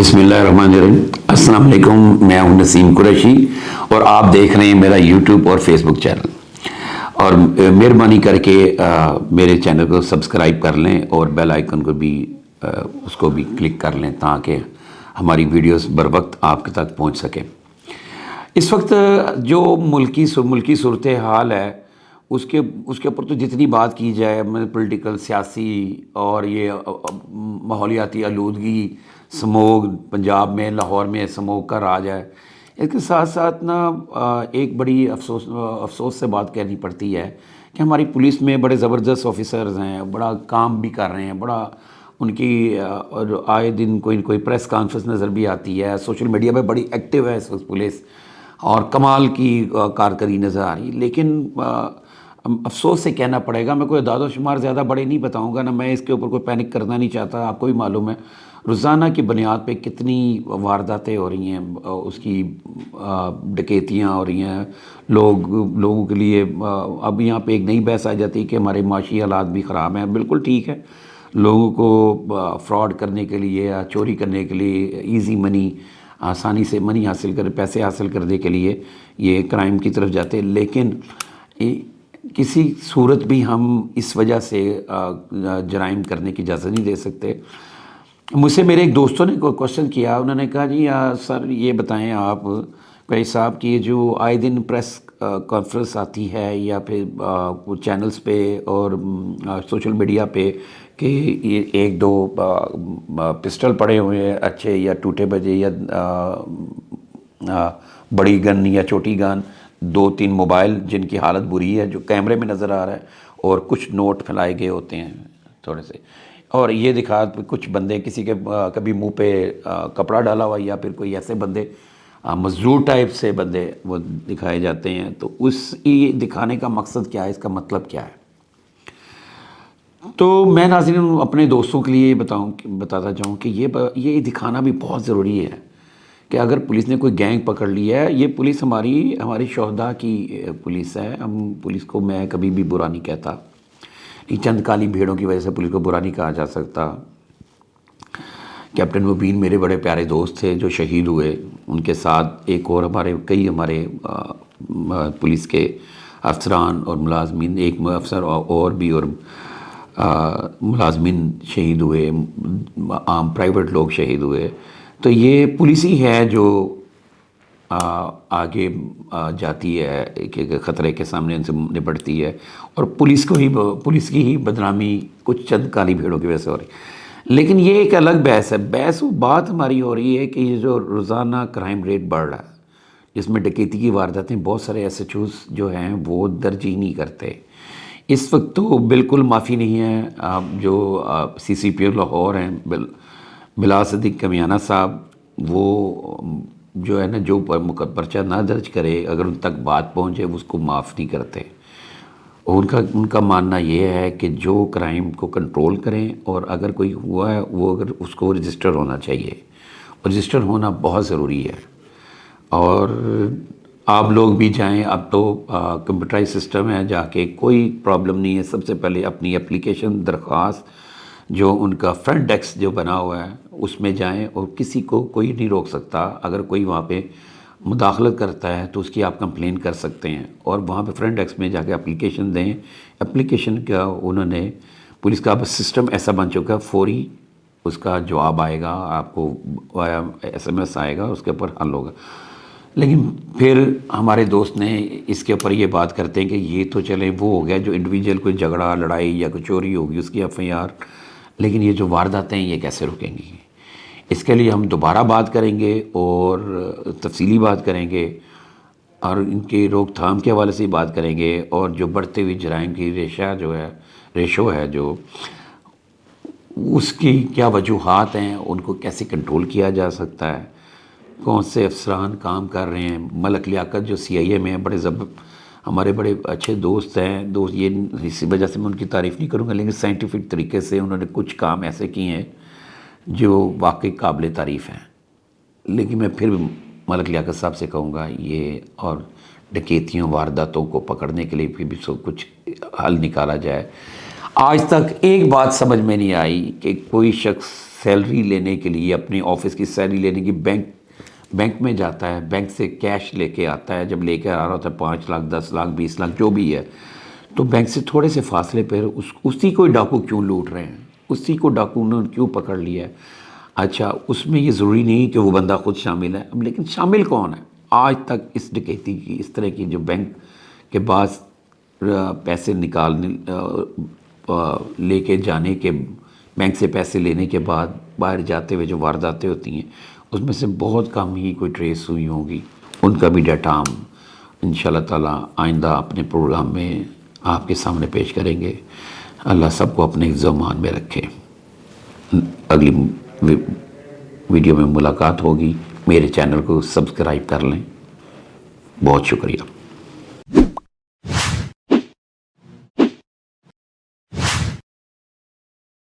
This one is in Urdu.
بسم اللہ الرحمن الرحیم۔ السلام علیکم، میں ہوں نسیم قریشی اور آپ دیکھ رہے ہیں میرا یوٹیوب اور فیس بک چینل، اور مہربانی کر کے میرے چینل کو سبسکرائب کر لیں اور بیل آئیکن کو بھی اس کو بھی کلک کر لیں تاکہ ہماری ویڈیوز بر وقت آپ کے تک پہنچ سکیں۔ اس وقت جو ملکی صورتحال ہے اس کے اوپر تو جتنی بات کی جائے، پولیٹیکل، سیاسی اور یہ ماحولیاتی آلودگی، سموگ پنجاب میں، لاہور میں سموگ کا راج ہے، اس کے ساتھ ساتھ ایک بڑی افسوس سے بات کہنی پڑتی ہے کہ ہماری پولیس میں بڑے زبردست آفیسرز ہیں، بڑا کام بھی کر رہے ہیں، بڑا ان کی آئے دن کوئی پریس کانفرنس نظر بھی آتی ہے، سوشل میڈیا پہ بڑی ایکٹیو ہے اس وقت پولیس اور کمال کی کارکردگی نظر آ رہی، لیکن افسوس سے کہنا پڑے گا، میں کوئی اعداد و شمار زیادہ بڑے نہیں بتاؤں گا، نہ میں اس کے اوپر کوئی پینک کرنا نہیں چاہتا، آپ کو بھی معلوم ہے روزانہ کی بنیاد پہ کتنی وارداتیں ہو رہی ہیں، اس کی ڈکیتیاں ہو رہی ہیں، لوگوں کے لیے اب یہاں پہ ایک نئی بحث آ جاتی ہے کہ ہمارے معاشی حالات بھی خراب ہیں۔ بالکل ٹھیک ہے، لوگوں کو فراڈ کرنے کے لیے یا چوری کرنے کے لیے، ایزی منی، آسانی سے منی پیسے حاصل کرنے کے لیے یہ کرائم کی طرف جاتے ہیں، لیکن کسی صورت بھی ہم اس وجہ سے جرائم کرنے کی اجازت نہیں دے سکتے۔ مجھ سے میرے ایک دوستوں نے کوئی کوشچن کیا، انہوں نے کہا جی سر یہ بتائیں آپ کوئی صاحب کی جو آئے دن پریس کانفرنس آتی ہے یا پھر چینلز پہ اور سوشل میڈیا پہ کہ یہ ایک دو پسٹل پڑے ہوئے ہیں اچھے یا ٹوٹے بجے یا بڑی گن یا چھوٹی گن، دو تین موبائل جن کی حالت بری ہے جو کیمرے میں نظر آ رہا ہے، اور کچھ نوٹ پھیلائے گئے ہوتے ہیں تھوڑے سے، اور یہ دکھا کچھ بندے کسی کے کبھی منہ پہ کپڑا ڈالا ہوا یا پھر کوئی ایسے بندے مزدور ٹائپ سے بندے وہ دکھائے جاتے ہیں، تو اس یہ دکھانے کا مقصد کیا ہے، اس کا مطلب کیا ہے؟ تو میں ناظرین اپنے دوستوں کے لیے بتاتا چاہوں کہ یہ دکھانا بھی بہت ضروری ہے کہ اگر پولیس نے کوئی گینگ پکڑ لیا ہے، یہ پولیس ہماری شہداء کی پولیس ہے، ہم پولیس کو میں کبھی بھی برا نہیں کہتا، چند کالی بھیڑوں کی وجہ سے پولیس کو برا نہیں کہا جا سکتا۔ کیپٹن مبین میرے بڑے پیارے دوست تھے جو شہید ہوئے، ان کے ساتھ ایک اور کئی ہمارے پولیس کے افسران اور ملازمین، ایک افسر اور بھی اور ملازمین شہید ہوئے، عام پرائیویٹ لوگ شہید ہوئے۔ تو یہ پولیس ہی ہے جو آگے جاتی ہے کہ خطرے کے سامنے ان سے نپٹتی ہے، اور پولیس کی ہی بدنامی کچھ چند کالی بھیڑوں کی وجہ سے ہو رہی ہے۔ لیکن یہ ایک الگ بحث ہے، بات ہماری ہو رہی ہے کہ یہ جو روزانہ کرائم ریٹ بڑھ رہا ہے، جس میں ڈکیتی کی وارداتیں بہت سارے ایس ایچ اوز جو ہیں وہ درج ہی نہیں کرتے۔ اس وقت تو بالکل معافی نہیں ہے، جو سی سی پی او لاہور ہیں بلا صدیق کمیانہ صاحب، وہ جو ہے نا جو پرچہ نہ درج کرے، اگر ان تک بات پہنچے وہ اس کو معاف نہیں کرتے۔ ان کا ماننا یہ ہے کہ جو کرائم کو کنٹرول کریں، اور اگر کوئی ہوا ہے وہ اگر اس کو رجسٹر ہونا چاہیے، رجسٹر ہونا بہت ضروری ہے۔ اور آپ لوگ بھی جائیں، اب تو کمپیوٹرائز سسٹم ہے، جا کے کوئی پرابلم نہیں ہے، سب سے پہلے اپنی اپلیکیشن درخواست جو ان کا فرنٹ ڈیسک جو بنا ہوا ہے اس میں جائیں، اور کسی کو کوئی نہیں روک سکتا، اگر کوئی وہاں پہ مداخلت کرتا ہے تو اس کی آپ کمپلین کر سکتے ہیں، اور وہاں پہ فرنٹ ڈیسک میں جا کے اپلیکیشن دیں۔ اپلیکیشن کا انہوں نے پولیس کا سسٹم ایسا بن چکا ہے، فوری اس کا جواب آئے گا، آپ کو ایس ایم ایس آئے گا، اس کے اوپر حل ہوگا۔ لیکن پھر ہمارے دوست نے اس کے اوپر یہ بات کرتے ہیں کہ یہ تو چلے وہ ہو گیا جو انڈیویجول کوئی جھگڑا لڑائی یا کوئی چوری ہوگی اس کی ایف آئی آر، لیکن یہ جو وارداتیں ہیں یہ کیسے رکیں گی؟ اس کے لیے ہم دوبارہ بات کریں گے اور تفصیلی بات کریں گے، اور ان کے روک تھام کے حوالے سے بات کریں گے، اور جو بڑھتے ہوئی جرائم کی ریشو ہے جو اس کی کیا وجوہات ہیں، ان کو کیسے کنٹرول کیا جا سکتا ہے، کون سے افسران کام کر رہے ہیں۔ ملک لیاقت جو سی آئی اے میں ہمارے بڑے اچھے دوست ہیں، یہ اسی وجہ سے میں ان کی تعریف نہیں کروں گا، لیکن سائنٹیفک طریقے سے انہوں نے کچھ کام ایسے کیے ہیں جو واقعی قابل تعریف ہیں۔ لیکن میں پھر ملک لیاقت صاحب سے کہوں گا یہ اور ڈکیتیوں وارداتوں کو پکڑنے کے لیے پھر بھی سب کچھ حل نکالا جائے۔ آج تک ایک بات سمجھ میں نہیں آئی کہ کوئی شخص سیلری لینے کے لیے، اپنی آفس کی سیلری لینے کی بینک میں جاتا ہے، بینک سے کیش لے کے آتا ہے، جب لے کے آ رہا ہوتا ہے 5 لاکھ 10 لاکھ 20 لاکھ جو بھی ہے، تو بینک سے تھوڑے سے فاصلے پر اسی کو ڈاکو کیوں لوٹ رہے ہیں، اسی کو ڈاکو نے کیوں پکڑ لیا ہے؟ اچھا اس میں یہ ضروری نہیں کہ وہ بندہ خود شامل ہے، اب لیکن شامل کون ہے؟ آج تک اس ڈکیتی کی، اس طرح کی جو بینک کے بعد پیسے نکالنے لے کے جانے کے، بینک سے پیسے لینے کے بعد باہر جاتے ہوئے جو وارداتیں ہوتی ہیں، اس میں سے بہت کم ہی کوئی ٹریس ہوئی ہوں گی۔ ان کا بھی ڈیٹا ہم انشاءاللہ تعالیٰ آئندہ اپنے پروگرام میں آپ کے سامنے پیش کریں گے۔ اللہ سب کو اپنے حفظ و امان میں رکھے۔ اگلی ویڈیو میں ملاقات ہوگی، میرے چینل کو سبسکرائب کر لیں۔ بہت شکریہ۔